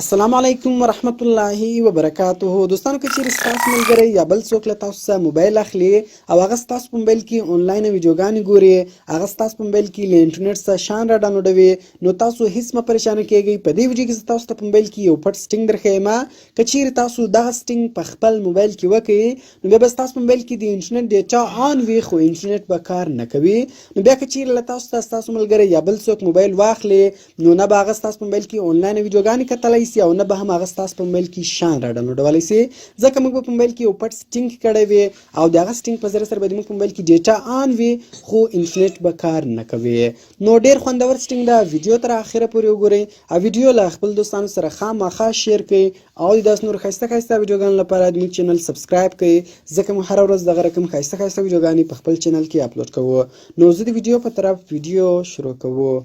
السلام علیکم ورحمت الله وبرکاته. دوستانو که چیرې ستاسو ملګری یا بل څوک له تاسو څخه موبایل اخلي او هغه ستاسو په موبایل کې آنلاین ویډیوګانې ګوري، هغه ستاسو په موبایل کې له انټرنیټ څخه شان را ډاونلوډوي، نو تاسو هیڅ مه پریشانه کیږئ. په دې ویډیو کې زه تاسو ته په موبایل کې یو پټ سټینګ درښیم. که چیرې تاسو دغه سټینګ په خپل موبایل کې وکړئ، نو بیا به ستاسو په موبایل کې د انټرنیټ ډیټا آن وي خو انټرنیټ به کار نه کوي. نو بیا که چیرې له تاسو څخه ستاسو ملګری یا بل څوک موبایل واخلي، نو نه به هغه ستاسو په موبایل کې آنلاین ویډیوګانې کتلی سي او نه به هم هغه ستاسو په موبایل کې شان را ډاونلوډولی سي، ځکه موږ به په موبایل کې یو پټ سټینګ کړی وي او د هغه سټینګ په ذریعه سره به زموږ په موبایل کې ډیټا آن وي خو انټرنیټ به کار نه کوي. نو ډېر خوندور سټینګ ده، ویډیو تر اخره پورې وګورئ او ویډیو له خپل دوستانو سره خامخا شیر کړئ او د داسې نور ښایسته ښایسته ویډیوګانو لپاره زموږ چینل سبسکرایب کړئ، ځکه موږ هره ورځ دغه رقم ښایسته ښایسته ویډیوګانې په خپل چینل کې اپلوډ کوو. نو زه د ویډیو په طرف ویډیو شروع کوو.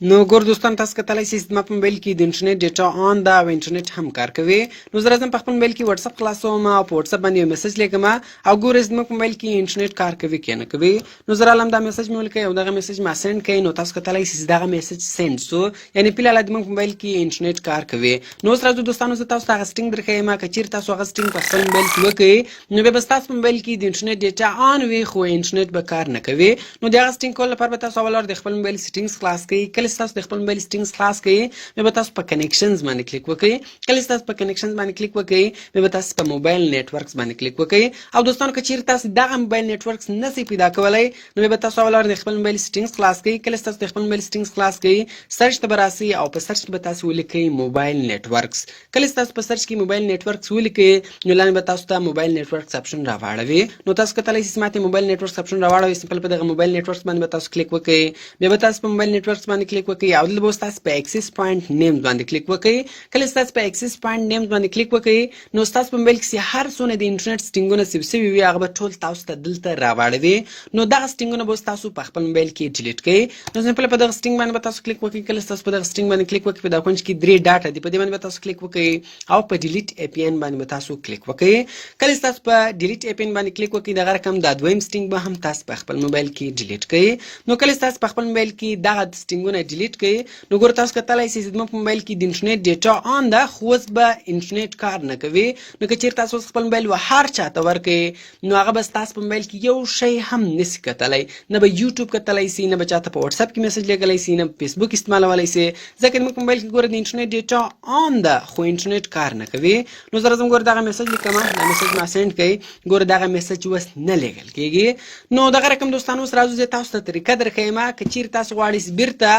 نو ګور دوستان، تاسو کتلی سئ زما په موبایل کې د انټرنیټ ډیټا آن ده او انټرنیټ هم کار کوي. نو زه راځم په خپل موبایل کې واتساپ خلاصوم او په واتساپ باندې یو میسج لیکم او ګورئ زما په موبایل کې انټرنیټ کار کوي که نه کوي. نو زه رالم دا میسج مې ولیکئ او دغه میسج ما سینډ کړئ. نو تاسو کتلی سئ دغه میسج سینډ سو، یعنې فلحال زموږ په موبایل کې انټرنیټ کار کوي. نو اوس راځو دوستانو، زه تاسو ته هغه سټینګ درښیم. که چیرې تاسو هغه سټینګ په خپل موبایل کې وکړئ، نو بیا به ستاسو په موبایل کې د انټرنیټ ډیټا آن وي خو انټرنیټ به کار نه کوي. نو د هغه سټینګ کولو لپاره به تاسو اول د خپل موبایل سیټینګز خلاص کړئ. کله چې تاسو د خپل موبایل سیټینګز خلاص کړئ، بیا به تاسو په کنیکشنز باندې کلیک وکړئ. کله چې تاسو په کنیکشنز باندې کلیک وکړئ، بیا به تاسو په موبایل نیټورکس باندې کلیک وکړئ. او دوستانو که چیرې تاسو دغه موبایل نیټورکس نسئ پیدا کولی، نو بیا به تاسو اول د خپل موبایل سیټینګز خلاص کړئ. کله چې تاسو د خپل موبایل سیټینګز خلاص کړئ، سرچ ته به راسئ او په سرچ کې به تاسو ولیکئ موبایل نیټورکس. کله چې تاسو په سرچ کې موبایل نیټورکس ولیکئ، نو لاندې به تاسو ته موبایل نیټورکس اپشن راواړوي. نو تاسو کتلی سئ ما ته موبایل نیټورکس اپشن راواړوي. سمپل په دغه موبایل نیټورکس باندې به تاسو کلیک وکړئ. بیا به تاسو په موبایل نیټورکس باندې کلیک وکړئ او دلته به تاسو په اکسس پوینټ نیمز باندې کلیک وکړئ. کله چې تاسو په اکسس پوینټ نیمز باندې کلیک وکړئ، نو تاسو په موبایل کې هر څونه د انټرنیټ سټینګونه سیو سوي وي هغه به ټول تاسو ته دلته راواړوي. نو دغه سټینګونه به تاسو په خپل موبایل کې ډیلیټ کړئ. نو سمپل په دغه سټینګ باندې به تاسو کلیک وکړئ. کله چې تاسو په دغه سټینګ باندې کلیک وکړئ، په دغه کونج کې 3 ډاټ دي، په دې باندې به تاسو کلیک وکړئ او په ډیلیټ اي پی ان باندې به تاسو کلیک وکړئ. کله چې تاسو په ډیلیټ اي پی ان باندې کلیک وکړئ، دغه رقم دا دویم سټینګ به هم تاسو په خپل موبایل کې ډیلیټ کړئ. نو کله چې تاسو په خپل موبایل کې دغه سټینګونه ډیلیټ کړئ، نو ګور تاسو کتلی سئ زما په موبایل کې د انټرنیټ ډیټا آن ده خو اوس به انټرنیټ کار نه کوي. نو که چیرې تاسو خپل موبایل هر چاته ورکړئ، نو هغه به ستاسو په موبایل کې یو شی هم نسي کتلی، نه به یوټیوب کتلی سي، نه به چاته په واتساپ کې میسج لیږلی سي، نه فیسبوک استعمالولی سي، ځکه زموږ په موبایل کې ګوره د انټرنیټ ډیټا آن ده خو انټرنیټ کار نه کوي. نو زه راځم ګوره دغه میسج لیکم، دا میسج ما سینډ کړئ. ګوره دغه میسج اوس نه لیږل کېږي. نو دغه رقم دوستانو اوس راځو زه تاسو ته طریقه درښیم. که چیرې تاسو غواړئ بیرته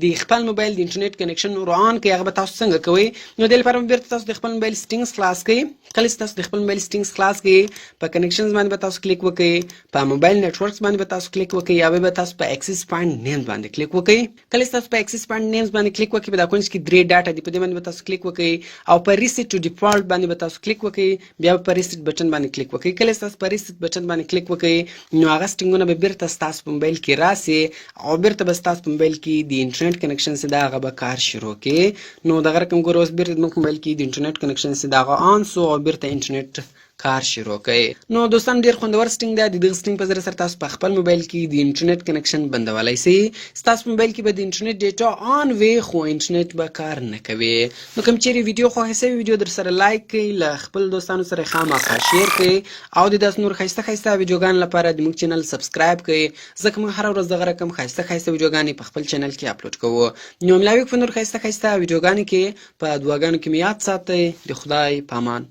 د خپل موبایل د انټرنیټ کنیکشن ور آن کړئ، هغه به تاسو څنګه کوئ؟ نو دې لپاره بیرته تاسو د خپل موبایل سیټینګز خلاص کړئ. کله چې تاسو د خپل موبایل سیټینګز خلاص کړئ، په کنیکشنز باندې به تاسو کلیک وکړئ، په موبایل نیټورکس باندې به تاسو کلیک وکړئ یا به تاسو په اکسس پوینټ نیمز باندې کلیک وکړئ. کله چې تاسو په اکسس پوینټ نیمز باندې کلیک وکړئ، په دا کونج کې 3 ډاټ دي، په دې باندې به تاسو کلیک وکړئ او په ریسیټ ټو ډیفالت باندې به تاسو کلیک وکړئ. بیا په ریسیټ بټن باندې کلیک وکړئ. کله چې تاسو په ریسیټ بټن باندې کلیک وکړئ، نو هغه سټینګونه به بیرته ستاسو په موبایل کې راسي او بیرته به ستاسو په موبایل کې د انټرنیټ کنیکشن سي دا هغه به کار شروع کړي. نو دغه رقم ګوره اوس بیرته زموږ په موبایل کې د انټرنیټ کنیکشن سي دا هغه آن سو او بیرته انټرنیټ کار شروع کړئ. نو دوستان ډیر خوندور سټینګ ده. د دغه سټینګ په ذریعه سره تاسو په خپل موبایل کې د انټرنیټ کنیکشن بندولی سئ. ستاسو په موبایل کې به د انټرنیټ ډیټا آن وي خو انټرنیټ به کار نه کوي. نو کوم چیرې ویډیو خوښه سوي ویډیو در سره لایک کړئ، له خپل دوستانو سره خامخا شیر کړئ او د داسې نور ښایسته ښایسته ویډیوګانو لپاره د موږ چینل سبسکرایب کړئ، ځکه موږ هره ورځ دغه رقم ښایسته ښایسته ویډیوګانې په خپل چینل کې اپلوډ کوو. نو ملاوي په نور ښایسته ښایسته ویډیوګانو کې په دعاګانو کې مې یاد ساتئ. د خدای په امان.